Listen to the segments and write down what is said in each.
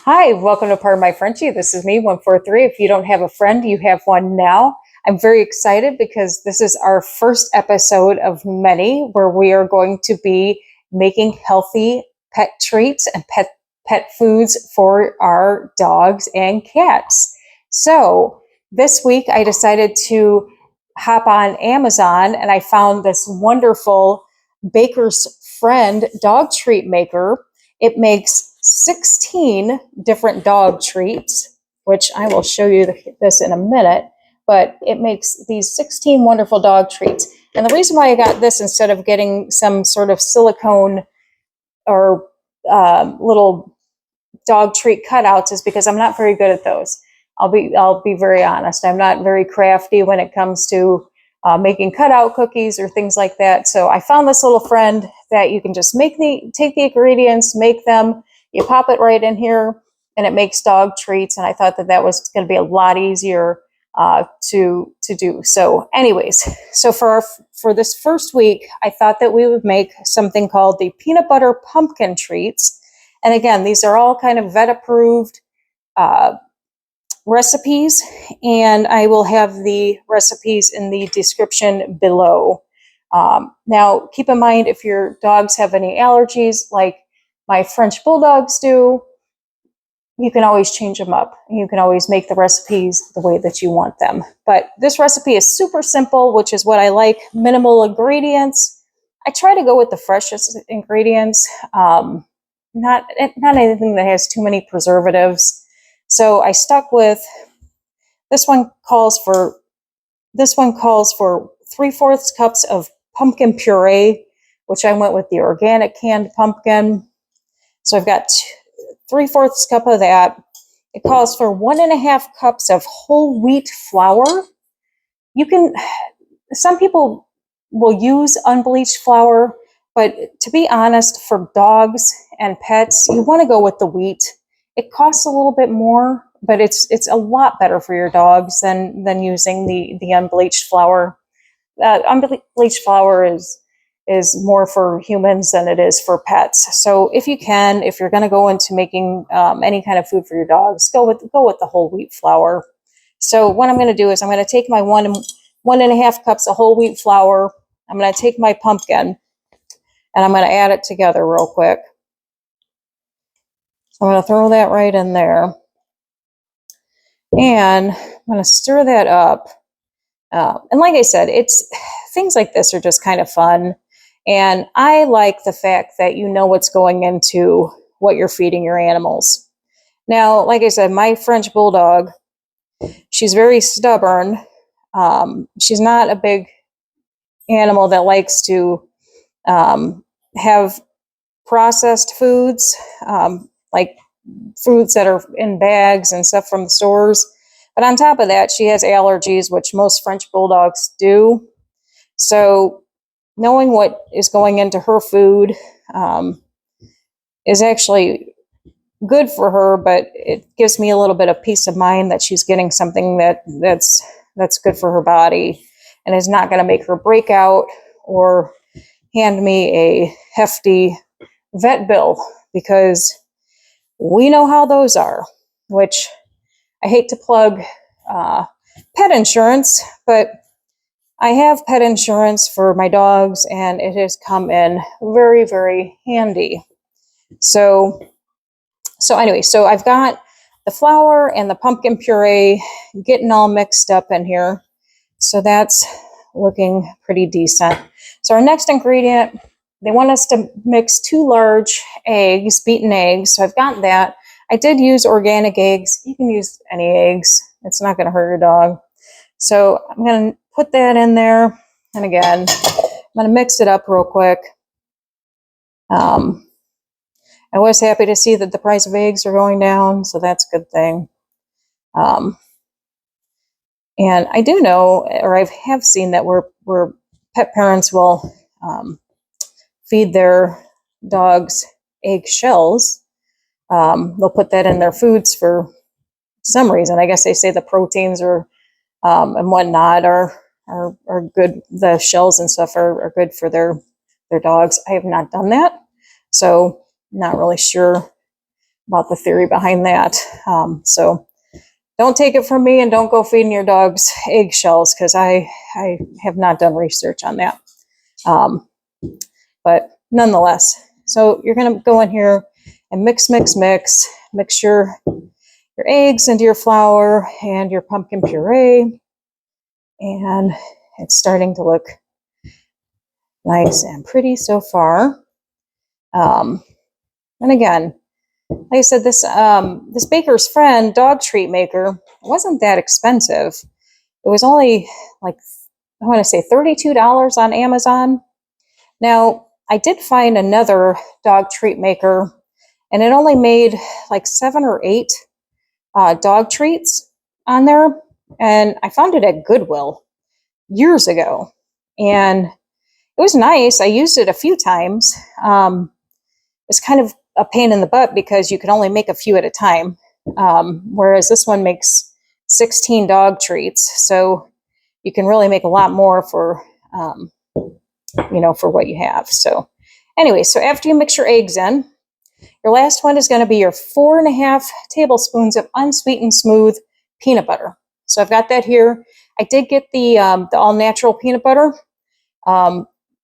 Hi, welcome to Part of My Frenchie. This is me, 143. If you don't have a friend, you have one now. I'm very excited because this is our first episode of many where we are going to be making healthy pet treats and pet foods for our dogs and cats. So this week I decided to hop on Amazon and I found this wonderful Baker's Friend dog treat maker. It makes 16 different dog treats, which I will show you this in a minute, but it makes these 16 wonderful dog treats. And the reason why I got this instead of getting some sort of silicone or little dog treat cutouts is because I'm not very good at those. I'll be very honest. I'm not very crafty when it comes to making cutout cookies or things like that. So I found this little friend that you can just take the ingredients, make them, you pop it right in here, and it makes dog treats. And I thought that was going to be a lot easier to do. So, anyways, so for this first week, I thought that we would make something called the peanut butter pumpkin treats. And again, these are all kind of vet approved recipes, and I will have the recipes in the description below. Now, keep in mind if your dogs have any allergies, like my French bulldogs do, you can always change them up. You can always make the recipes the way that you want them. But this recipe is super simple, which is what I like. Minimal ingredients. I try to go with the freshest ingredients. Not anything that has too many preservatives. So I stuck with this one calls for 3/4 cups of pumpkin puree, which I went with the organic canned pumpkin. So I've got 3/4 cup of that. It calls for 1.5 cups of whole wheat flour. Some people will use unbleached flour, but to be honest, for dogs and pets, you want to go with the wheat. It costs a little bit more, but it's a lot better for your dogs than using the unbleached flour. Unbleached flour is more for humans than it is for pets. So if you're going to go into making any kind of food for your dogs, go with the whole wheat flour. So what I'm going to do is I'm going to take my 1.5 cups of whole wheat flour. I'm going to take my pumpkin and I'm going to add it together real quick. So I'm going to throw that right in there. And I'm going to stir that up. And like I said, things like this are just kind of fun. And I like the fact that you know what's going into what you're feeding your animals. Now, like I said, my French bulldog, she's very stubborn. She's not a big animal that likes to have processed foods, like foods that are in bags and stuff from the stores. But on top of that, she has allergies, which most French bulldogs do. So knowing what is going into her food is actually good for her, but it gives me a little bit of peace of mind that she's getting something that's good for her body and is not going to make her break out or hand me a hefty vet bill, because we know how those are, which I hate to plug pet insurance, but I have pet insurance for my dogs and it has come in very, very handy. So anyway, so I've got the flour and the pumpkin puree getting all mixed up in here. So that's looking pretty decent. So our next ingredient, they want us to mix 2 large eggs, beaten eggs. So I've got that. I did use organic eggs. You can use any eggs. It's not going to hurt your dog. So I'm going to put that in there. And again, I'm going to mix it up real quick. I was happy to see that the price of eggs are going down, so that's a good thing. And I do know, or I have seen that where pet parents will feed their dogs egg shells. They'll put that in their foods for some reason. I guess they say the proteins are and whatnot are good. The shells and stuff are good for their dogs. I have not done that, so not really sure about the theory behind that. So don't take it from me, and don't go feeding your dogs eggshells, because I have not done research on that. But nonetheless, so you're going to go in here and mix your eggs into your flour and your pumpkin puree, and it's starting to look nice and pretty so far. And again, like I said, this Baker's Friend dog treat maker wasn't that expensive. It was only like, I want to say $32 on Amazon. Now, I did find another dog treat maker, and it only made like 7 or 8 dog treats on there. And I found it at Goodwill years ago. And it was nice. I used it a few times. It's kind of a pain in the butt because you can only make a few at a time. Whereas this one makes 16 dog treats. So you can really make a lot more for, for what you have. So anyway, so after you mix your eggs in, your last one is going to be your 4.5 tablespoons of unsweetened smooth peanut butter. So I've got that here. I did get the all natural peanut butter.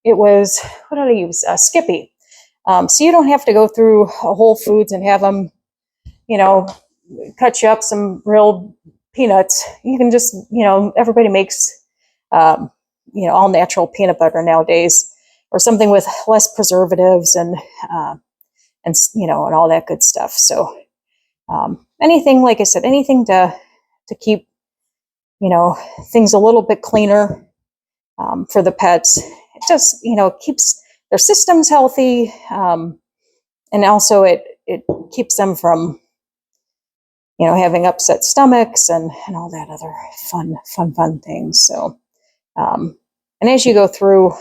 It was, what did I use? Skippy. So you don't have to go through a Whole Foods and have them, cut you up some real peanuts. You can just, everybody makes, all natural peanut butter nowadays, or something with less preservatives and all that good stuff. So anything, like I said, anything to keep, things a little bit cleaner for the pets. It just, keeps their systems healthy, and also it keeps them from, having upset stomachs and all that other fun things. So, and as you go through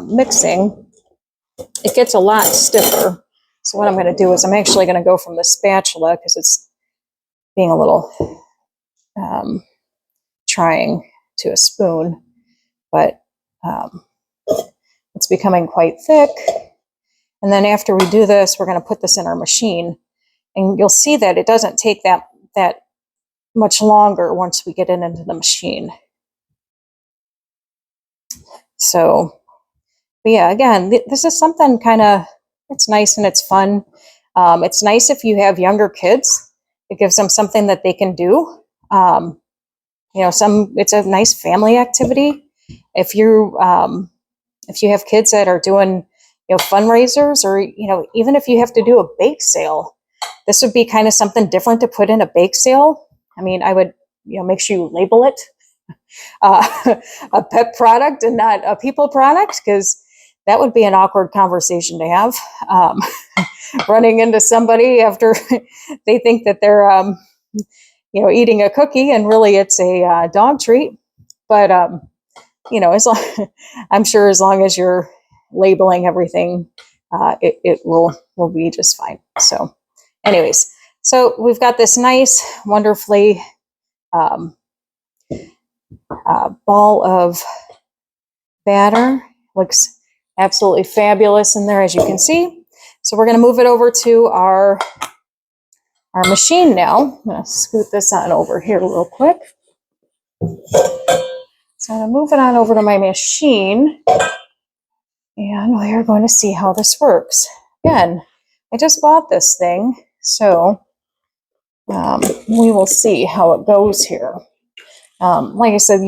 mixing, it gets a lot stiffer. So what I'm going to do is I'm actually going to go from the spatula, because it's being a little trying to a spoon, but it's becoming quite thick. And then after we do this, we're going to put this in our machine, and you'll see that it doesn't take that much longer once we get it into the machine. So, but yeah, again, this is something it's nice and it's fun. It's nice if you have younger kids. It gives them something that they can do. It's a nice family activity. If you have kids that are doing, fundraisers, or, even if you have to do a bake sale, this would be kind of something different to put in a bake sale. I mean, I would, make sure you label it a pet product and not a people product, because that would be an awkward conversation to have. Running into somebody after they think that they're, eating a cookie, and really it's a dog treat. But, I'm sure as long as you're labeling everything, it will be just fine. So anyways, so we've got this nice, wonderfully ball of batter. Looks absolutely fabulous in there, as you can see. So we're going to move it over to our machine now. I'm going to scoot this on over here real quick. So I'm going to move it on over to my machine, and we are going to see how this works. Again, I just bought this thing, so we will see how it goes here. Like I said,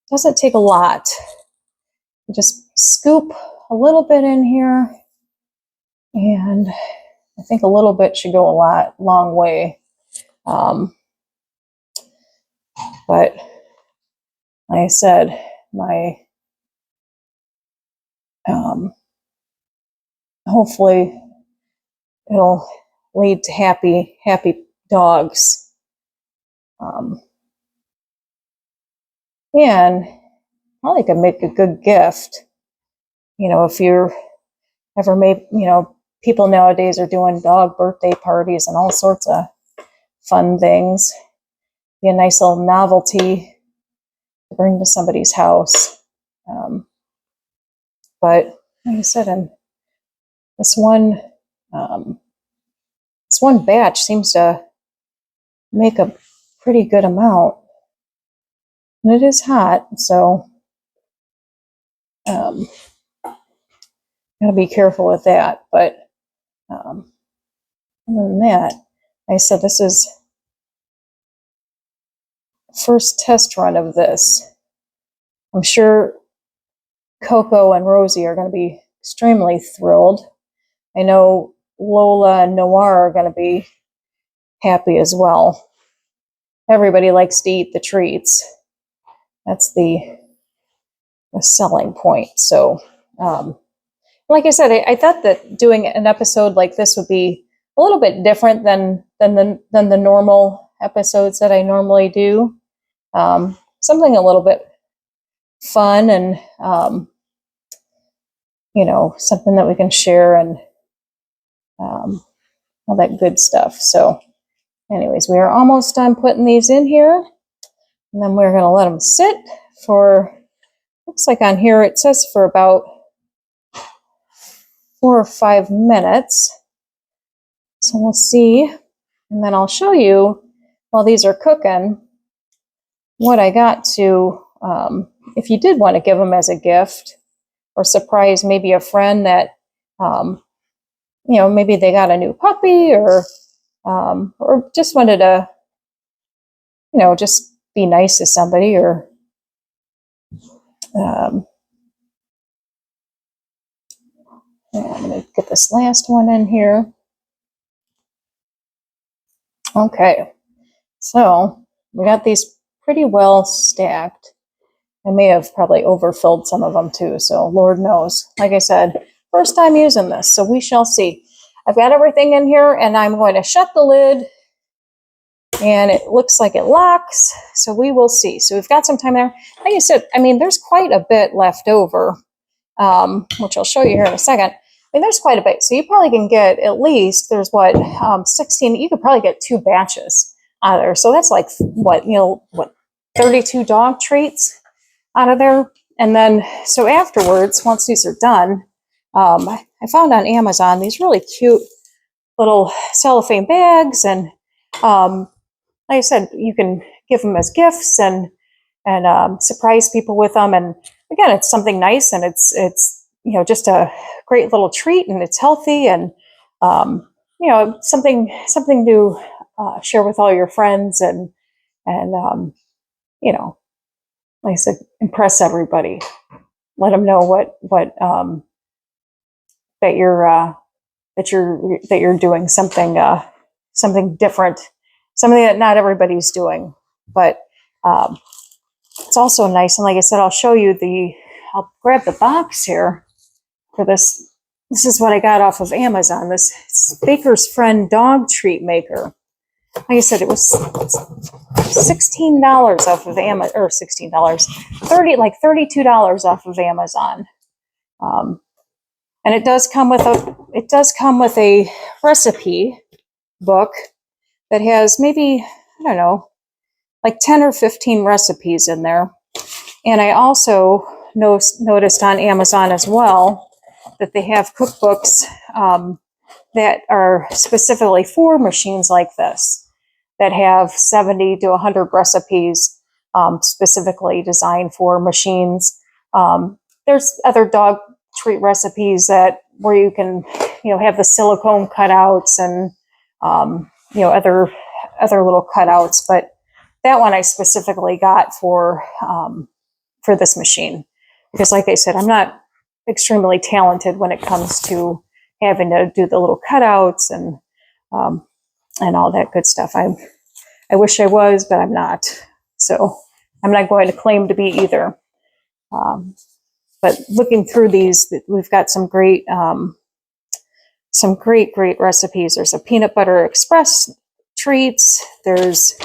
doesn't take a lot. You just scoop a little bit in here, and I think a little bit should go a long way. But like I said, hopefully it'll lead to happy dogs. And probably could make a good gift. If you're ever made, people nowadays are doing dog birthday parties and all sorts of fun things. Be a nice little novelty to bring to somebody's house. But like I said, in this one this one batch seems to make a pretty good amount. And it is hot, so gotta be careful with that. But other than that, like I said, this is first test run of this. I'm sure Coco and Rosie are going to be extremely thrilled. I know Lola and Noir are going to be happy as well. Everybody likes to eat the treats. That's the selling point. So, like I said, I thought that doing an episode like this would be a little bit different than the normal episodes that I normally do. Something a little bit fun and something that we can share and all that good stuff. So anyways, we are almost done putting these in here, and then we're going to let them sit for, looks like on here it says for about 4 or 5 minutes. So we'll see, and then I'll show you while these are cooking what I got to, if you did want to give them as a gift or surprise maybe a friend that, maybe they got a new puppy or just wanted to, just be nice to somebody, or I'm going to get this last one in here. Okay, so we got these pretty well stacked. I may have probably overfilled some of them too, so Lord knows. Like I said, first time using this, so we shall see. I've got everything in here, and I'm going to shut the lid, and it looks like it locks, so we will see. So we've got some time there. Like I said, there's quite a bit left over, which I'll show you here in a second. There's quite a bit, so you probably can get at least, there's 16, you could probably get 2 batches out of there. So that's like, 32 dog treats out of there. And then, so afterwards, once these are done, I found on Amazon these really cute little cellophane bags, and like I said, you can give them as gifts and surprise people with them. And again, it's something nice, and it's just a great little treat, and it's healthy, and something to share with all your friends, and like I said, impress everybody. Let them know what that you're doing something different, something that not everybody's doing. But it's also nice, and like I said, I'll show you I'll grab the box here for this. This is what I got off of Amazon. This Baker's Friend dog treat maker. Like I said, it was $16 off of Amazon, or $16, $32 off of Amazon. And it does come with a recipe book that has maybe, I don't know, like 10 or 15 recipes in there. And I also noticed on Amazon as well that they have cookbooks that are specifically for machines like this, that have 70 to 100 recipes specifically designed for machines. There's other dog treat recipes where you can, have the silicone cutouts and, other little cutouts. But that one I specifically got for this machine, because like I said, I'm not extremely talented when it comes to having to do the little cutouts and all that good stuff. I wish I was, but I'm not. So I'm not going to claim to be either. But looking through these, we've got some great recipes. There's a peanut butter express treats. There's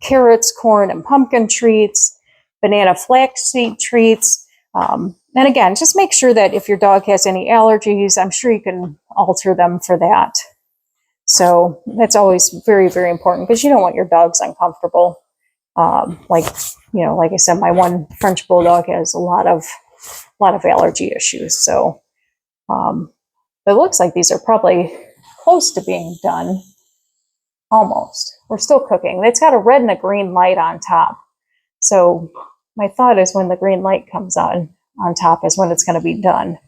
carrots, corn, and pumpkin treats, banana flaxseed treats. And again, just make sure that if your dog has any allergies, I'm sure you can alter them for that. So that's always very, very important, because you don't want your dogs uncomfortable. Like I said, my one French bulldog has a lot of allergy issues. So it looks like these are probably close to being done. Almost. We're still cooking. It's got a red and a green light on top. So my thought is when the green light comes on top is when it's going to be done.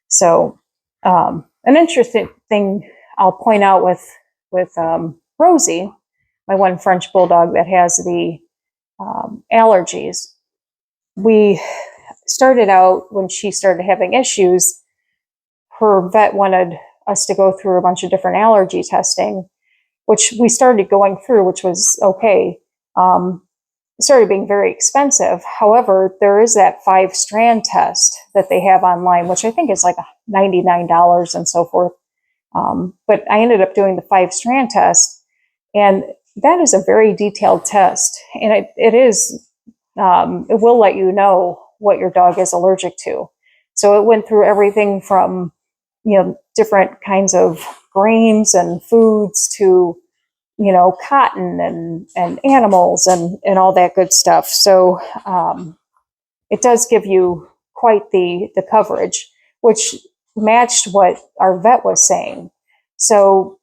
So an interesting thing I'll point out with Rosie, my one French bulldog that has the allergies. We started out when she started having issues, her vet wanted us to go through a bunch of different allergy testing, which we started going through, which was okay. It started being very expensive. However, there is that 5-strand test that they have online, which I think is like $99 and so forth. But I ended up doing the 5-strand test, and that is a very detailed test. And it will let you know what your dog is allergic to. So it went through everything from, different kinds of grains and foods to, cotton and animals and all that good stuff. So it does give you quite the coverage, which matched what our vet was saying. So,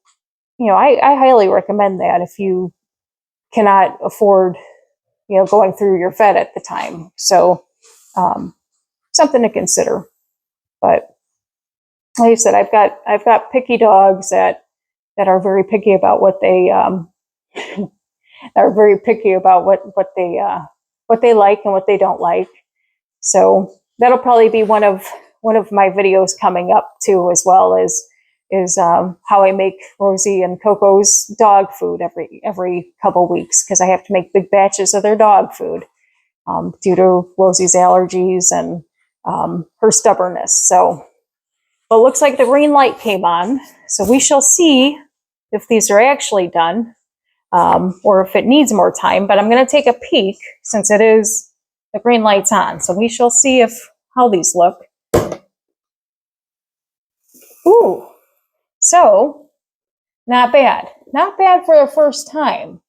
I highly recommend that if you cannot afford, going through your vet at the time. So something to consider. But like I said, I've got picky dogs that are very picky about what they are very picky about what they like and what they don't like. So that'll probably be one of my videos coming up too, as well as how I make Rosie and Coco's dog food every couple weeks, because I have to make big batches of their dog food due to Rosie's allergies and her stubbornness. So, but it looks like the green light came on, so we shall see if these are actually done or if it needs more time. But I'm going to take a peek since it is the green light's on, so we shall see how these look. Ooh, so not bad for the first time.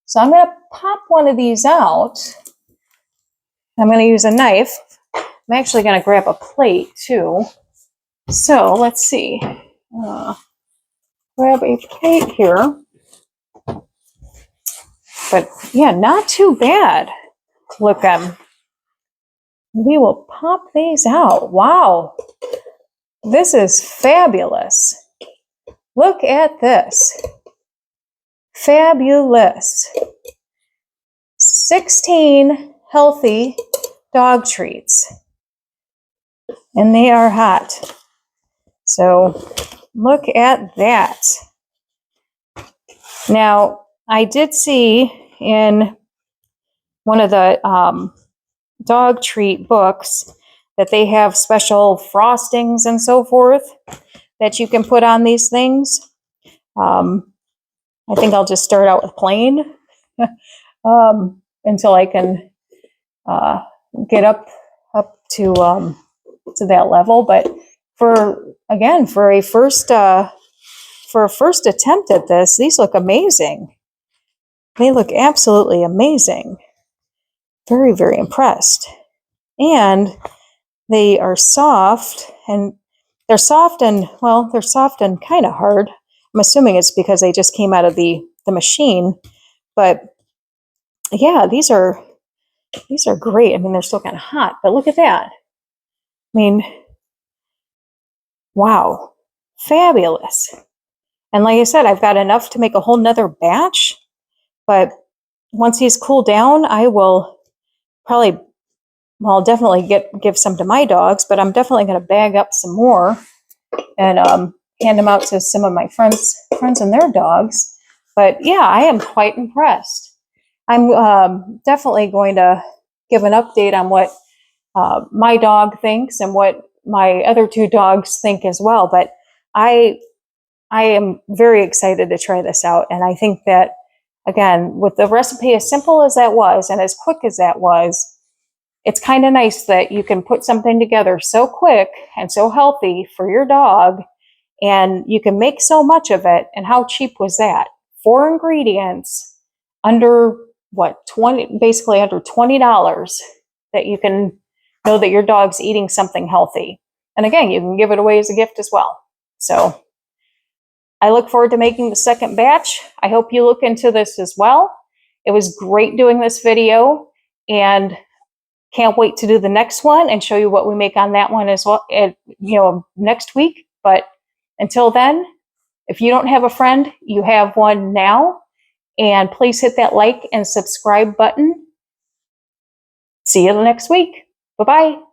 So I'm going to pop one of these out. I'm going to use a knife. I'm actually going to grab a plate too. So let's see. Grab a plate here. But yeah, not too bad. Look, we will pop these out. Wow, this is fabulous. Look at this. Fabulous. 16 healthy dog treats. And they are hot. So look at that. Now, I did see in one of the dog treat books that they have special frostings and so forth that you can put on these things. I think I'll just start out with plain until I can get up to that level. But for a first attempt at this, these look amazing. They look absolutely amazing. Very, very impressed. And they are soft, and they're soft and kind of hard. I'm assuming it's because they just came out of the machine. But yeah, these are great. I mean, they're still kind of hot, but look at that. I mean, wow, fabulous. And like I said, I've got enough to make a whole nother batch, but once these cool down, I will I'll definitely give some to my dogs, but I'm definitely going to bag up some more and hand them out to some of my friends and their dogs. But yeah, I am quite impressed. I'm definitely going to give an update on what my dog thinks and what my other 2 dogs think as well. But I am very excited to try this out. And I think that, again, with the recipe as simple as that was and as quick as that was, it's kind of nice that you can put something together so quick and so healthy for your dog, and you can make so much of it. And how cheap was that? 4 ingredients under basically under $20, that you can know that your dog's eating something healthy. And again, you can give it away as a gift as well. So I look forward to making the second batch. I hope you look into this as well. It was great doing this video, and can't wait to do the next one and show you what we make on that one as well, next week. But until then, if you don't have a friend, you have one now. And please hit that like and subscribe button. See you next week. Bye-bye.